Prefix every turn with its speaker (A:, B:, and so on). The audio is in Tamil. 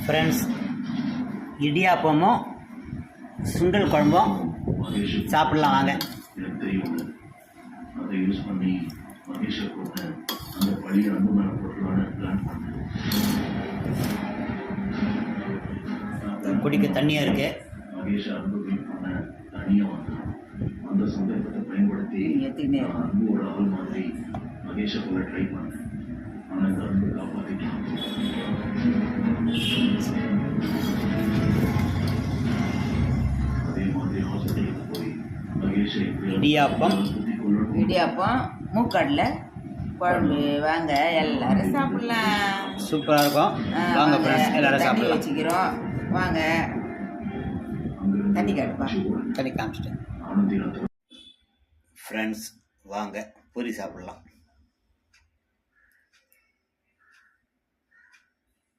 A: ஃப்ரெண்ட்ஸ், இடியாப்பமும் சுண்டல் குழம்பும் சாப்பிட்லாம் வாங்க. குடிக்க தண்ணியாக இருக்கு. அந்த சந்தர்ப்பத்தை பயன்படுத்தி அன்போட ஆள் மாதிரி மகேஷை போல ட்ரை பண்ணேன். ஆனால் இந்த அன்பு காப்பாற்றிட்டான். அதே மாதிரி ஹாஸ்பிட்டலுக்கு போய் மகேஷை இடியாப்பம்
B: மூக்கடலை குழம்பு வாங்க, எல்லாரும் சாப்பிடலாம்.
A: சூப்பராக இருக்கும். வாங்க ஃப்ரெண்ட்ஸ், எல்லாரும் சாப்பிடலாம்.
B: வச்சுக்கிறோம் வாங்க. தண்ணி காட்டுப்பா.
A: தண்ணி காமிச்சிட்டேன். ஃப்ரெண்ட்ஸ் வாங்க பூரி சாப்பிடலாம்.